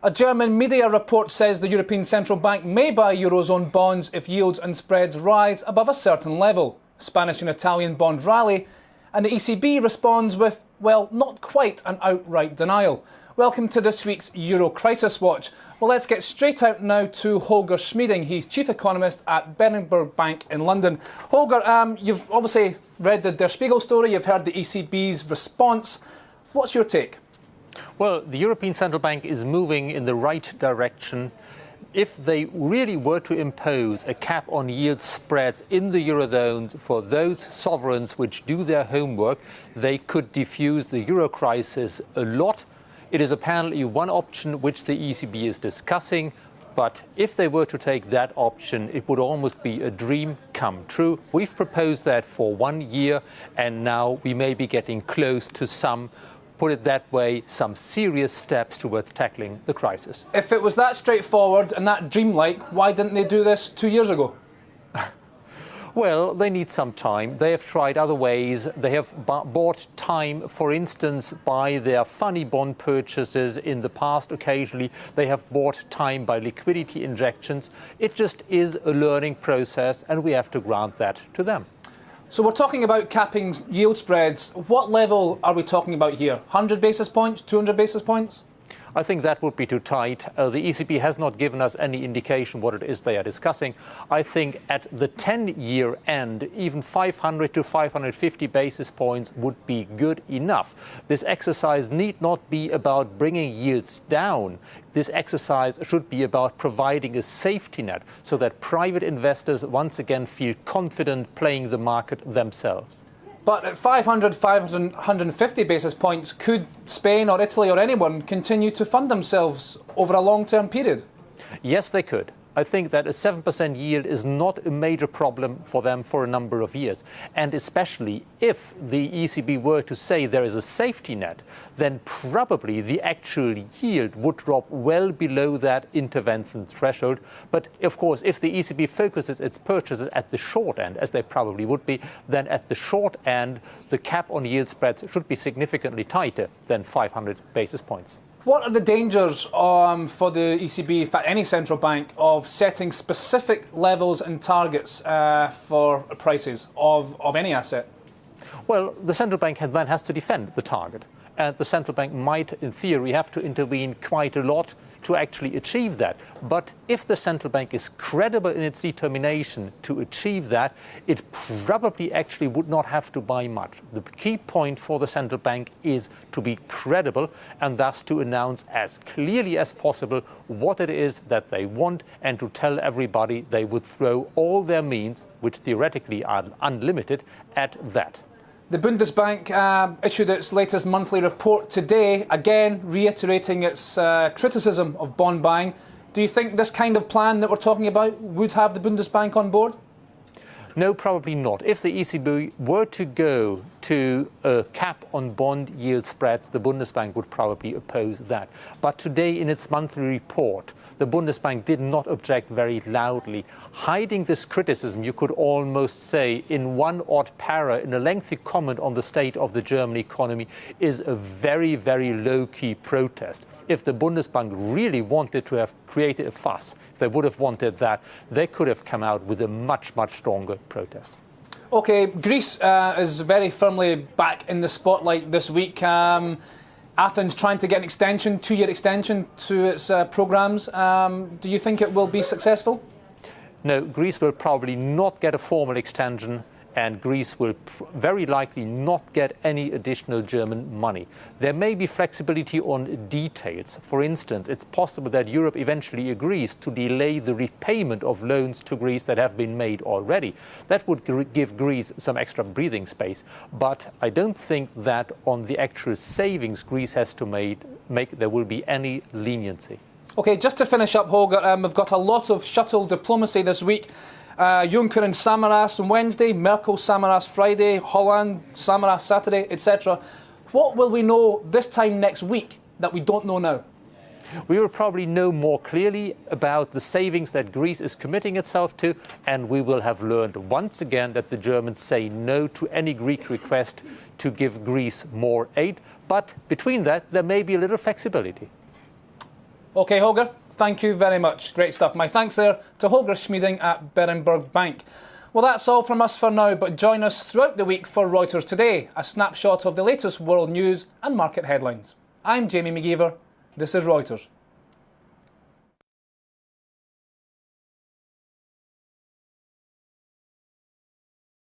A German media report says the European Central Bank may buy Eurozone bonds if yields and spreads rise above a certain level. Spanish and Italian bonds rally, and the ECB responds with, well, not quite an outright denial. Welcome to this week's Euro Crisis Watch. Well, let's get straight out now to Holger Schmieding. He's Chief Economist at Berenberg Bank in London. Holger, you've obviously read the Der Spiegel story, you've heard the ECB's response. What's your take? Well, the European Central Bank is moving in the right direction. If they really were to impose a cap on yield spreads in the Eurozones for those sovereigns which do their homework, they could defuse the euro crisis a lot. It is apparently one option which the ECB is discussing, but if they were to take that option, it would almost be a dream come true. We've proposed that for 1 year, and now we may be getting close to put it that way, some serious steps towards tackling the crisis. If it was that straightforward and that dreamlike, why didn't they do this 2 years ago? Well, they need some time. They have tried other ways. They have bought time, for instance, by their funny bond purchases in the past. Occasionally, they have bought time by liquidity injections. It just is a learning process, and we have to grant that to them. So we're talking about capping yield spreads. What level are we talking about here? 100 basis points, 200 basis points? I think that would be too tight. The ECB has not given us any indication what it is they are discussing. I think at the 10-year end, even 500 to 550 basis points would be good enough. This exercise need not be about bringing yields down. This exercise should be about providing a safety net so that private investors once again feel confident playing the market themselves. But at 500, 550 basis points, could Spain or Italy or anyone continue to fund themselves over a long-term period? Yes, they could. I think that a 7% yield is not a major problem for them for a number of years. And especially if the ECB were to say there is a safety net, then probably the actual yield would drop well below that intervention threshold. But of course, if the ECB focuses its purchases at the short end, as they probably would be, then at the short end, the cap on yield spreads should be significantly tighter than 500 basis points. What are the dangers for the ECB, in fact any central bank, of setting specific levels and targets for prices of any asset? Well, the central bank then has to defend the target. And the central bank might, in theory, have to intervene quite a lot to actually achieve that. But if the central bank is credible in its determination to achieve that, it probably actually would not have to buy much. The key point for the central bank is to be credible and thus to announce as clearly as possible what it is that they want and to tell everybody they would throw all their means, which theoretically are unlimited, at that. The Bundesbank issued its latest monthly report today, again reiterating its criticism of bond buying. Do you think this kind of plan that we're talking about would have the Bundesbank on board? No, probably not. If the ECB were to go to a cap on bond yield spreads, the Bundesbank would probably oppose that. But today, in its monthly report, the Bundesbank did not object very loudly, hiding this criticism, you could almost say, in one odd para, in a lengthy comment on the state of the German economy, is a very, very low-key protest. If the Bundesbank really wanted to have created a fuss, if they would have wanted that, they could have come out with a much, much stronger protest. OK, Greece is very firmly back in the spotlight this week. Athens trying to get an extension, 2-year extension to its programmes. Do you think it will be successful? No, Greece will probably not get a formal extension, and Greece will very likely not get any additional German money. There may be flexibility on details. For instance, it's possible that Europe eventually agrees to delay the repayment of loans to Greece that have been made already. That would give Greece some extra breathing space. But I don't think that on the actual savings Greece has to make there will be any leniency. OK, just to finish up, Holger, we've got a lot of shuttle diplomacy this week. Juncker and Samaras on Wednesday, Merkel, Samaras Friday, Hollande, Samaras Saturday, etc. What will we know this time next week that we don't know now? We will probably know more clearly about the savings that Greece is committing itself to, and we will have learned once again that the Germans say no to any Greek request to give Greece more aid. But between that, there may be a little flexibility. OK, Holger, thank you very much. Great stuff. My thanks there to Holger Schmieding at Berenberg Bank. Well, that's all from us for now, but join us throughout the week for Reuters Today, a snapshot of the latest world news and market headlines. I'm Jamie McGeever. This is Reuters.